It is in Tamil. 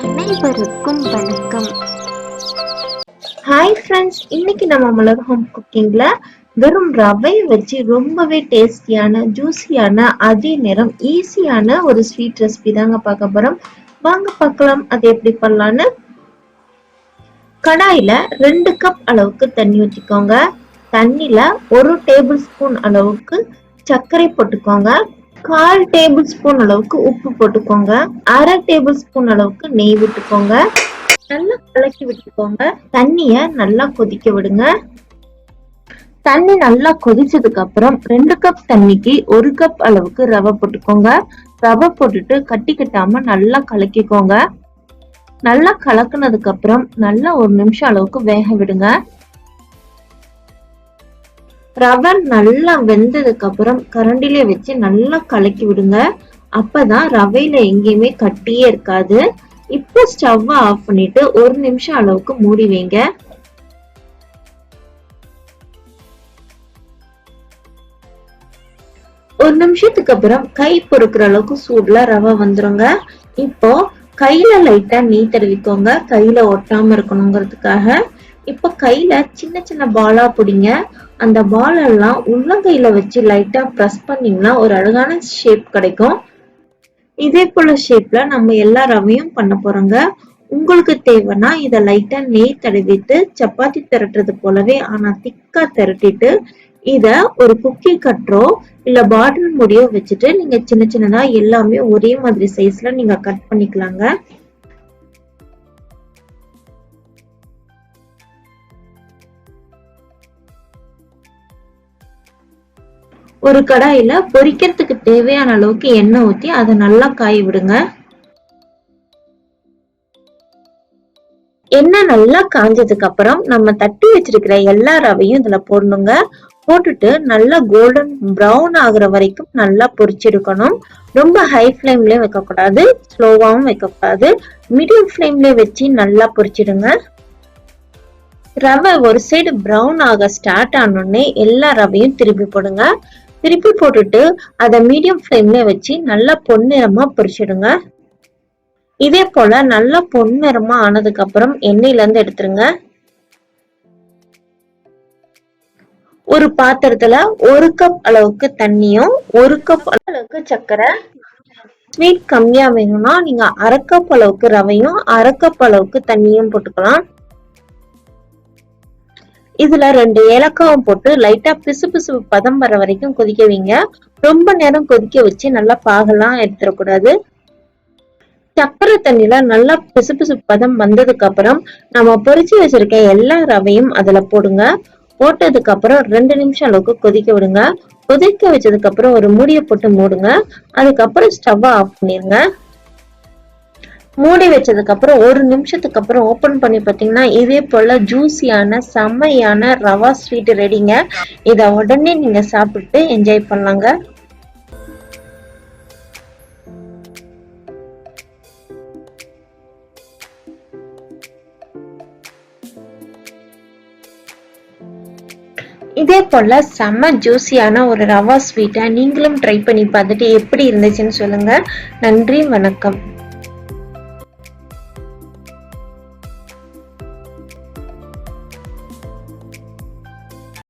அனைவருக்கும் வணக்கம். ஹாய் ஃப்ரெண்ட்ஸ், இன்னைக்கு நம்ம மலர் ஹோம் குக்கிங்ல வெறும் ரவை வச்சு ரொம்பவே டேஸ்டியான ஜூசியான அதே நேரம் ஈஸியான ஒரு ஸ்வீட் ரெசிபி தாங்க பார்க்க போறோம். வாங்க பார்க்கலாம் அது எப்படி பண்ணலான்னு. கடாயில 2 கப் அளவுக்கு தண்ணி ஊற்றிக்கோங்க. தண்ணில 1 டேபிள் ஸ்பூன் அளவுக்கு சர்க்கரை போட்டுக்கோங்க. 1/4 டேபிள் ஸ்பூன் அளவுக்கு உப்பு போட்டுக்கோங்க. 1/2 டேபிள் ஸ்பூன் அளவுக்கு நெய் விட்டுக்கோங்க. நல்லா கலக்கி விட்டுக்கோங்க. தண்ணிய நல்லா கொதிக்க விடுங்க. தண்ணி நல்லா கொதிச்சதுக்கு அப்புறம் 2 கப் தண்ணிக்கு 1 கப் அளவுக்கு ரவை போட்டுக்கோங்க. ரவை போட்டுட்டு கட்டி கட்டாம நல்லா கலக்கிக்கோங்க. நல்லா கலக்குனதுக்கு அப்புறம் நல்லா 1 நிமிஷம் அளவுக்கு வேக விடுங்க. ரவை நல்லா வெந்ததுக்கு அப்புறம் கரண்டிலே வச்சு நல்லா கலக்கி விடுங்க. அப்பதான் ரவையில எங்கேயுமே கட்டியே இருக்காது. இப்போ ஸ்டவ் ஆஃப் பண்ணிட்டு 1 நிமிஷம் அளவுக்கு மூடி வைங்க. ஒரு நிமிஷத்துக்கு அப்புறம் கை பொறுக்கிற அளவுக்கு சூடுல ரவை வந்துருங்க. இப்போ கையில லைட்டா நெய் தடவிக்கோங்க, கையில ஒட்டாம இருக்கணுங்கிறதுக்காக. இப்ப கையில சின்ன சின்ன பாலா பிடிங்க. அந்த பால் எல்லாம் உள்ளங்கையில வச்சு லைட்டா பிரஸ் பண்ணீங்கன்னா ஒரு அழகான ஷேப் கிடைக்கும். இதே போல ஷேப்ல நம்ம எல்லா ரவையும் பண்ண போறோங்க. உங்களுக்கு தேவைன்னா இத லைட்டா நெய் தடவிட்டு சப்பாத்தி திரட்டுறது போலவே ஆனா திக்கா திரட்டிட்டு இத ஒரு குக்கி கட்டரோ இல்ல பாட்டில் மூடியோ வச்சுட்டு நீங்க சின்ன சின்னதா எல்லாமே ஒரே மாதிரி சைஸ்ல நீங்க கட் பண்ணிக்கலாங்க. ஒரு கடாயில பொரிக்கிறதுக்கு தேவையான அளவுக்கு எண்ணெய் ஊத்தி அதை நல்லா காய விடுங்க. எண்ணெய் நல்லா காஞ்சதுக்கு அப்புறம் நம்ம தட்டி வச்சிருக்கிற எல்லா ரவையும் இதுல போடணுங்க. போட்டுட்டு நல்லா கோல்டன் ப்ரௌன் ஆகுற வரைக்கும் நல்லா பொரிச்செடுக்கணும். ரொம்ப ஹை ஃப்ளேம்லயே வைக்க கூடாது, ஸ்லோவாவும் வைக்க கூடாது, மீடியம் ஃப்ளேம்லயே வச்சு நல்லா பொரிச்சிடுங்க. ரவை ஒரு சைடு ப்ரௌன் ஆக ஸ்டார்ட் ஆனோடனே எல்லா ரவையும் திருப்பி போடுங்க. திருப்பி போட்டுட்டு அதை மீடியம் ஃப்ளேம்ல வச்சு நல்லா பொன்னிறமா பொரிச்சிடுங்க. இதே போல நல்லா பொன்னிறமா ஆனதுக்கு அப்புறம் எண்ணெயில இருந்து எடுத்துருங்க. ஒரு பாத்திரத்துல 1 கப் அளவுக்கு தண்ணியும் 1 கப் அளவுக்கு சர்க்கரை, ஸ்வீட் கம்மியா வேணும்னா நீங்க 1/2 கப் அளவுக்கு ரவையும் 1/2 கப் அளவுக்கு தண்ணியும் போட்டுக்கலாம். இதுல 2 ஏலக்காவும் போட்டு லைட்டா பிசு பிசு பதம் வர வரைக்கும் கொதிக்க வைங்க. ரொம்ப நேரம் கொதிக்க வச்சு நல்லா பாகெல்லாம் எடுத்துடக்கூடாது. சக்கரை தண்ணியில நல்லா பிசு பிசு பதம் வந்ததுக்கு அப்புறம் நம்ம பொரிச்சு வச்சிருக்க எல்லா ரவையும் அதுல போடுங்க. போட்டதுக்கு அப்புறம் 2 நிமிஷம் அளவுக்கு கொதிக்க விடுங்க. கொதிக்க வச்சதுக்கு அப்புறம் ஒரு மூடியை போட்டு மூடுங்க. அதுக்கப்புறம் ஸ்டவ் ஆஃப் பண்ணிருங்க. மூடி வச்சதுக்கு அப்புறம் 1 நிமிஷத்துக்கு அப்புறம் ஓபன் பண்ணி பாத்தீங்கன்னா இதே போல ஜூசியான செம்மையான ரவா ஸ்வீட் ரெடிங்க. இத உடனே நீங்க சாப்பிட்டு என்ஜாய் பண்ணலாங்க. இதே போல செம்ம ஜூசியான ஒரு ரவா ஸ்வீட்டை நீங்களும் ட்ரை பண்ணி பார்த்துட்டு எப்படி இருந்துச்சுன்னு சொல்லுங்க. நன்றி, வணக்கம்.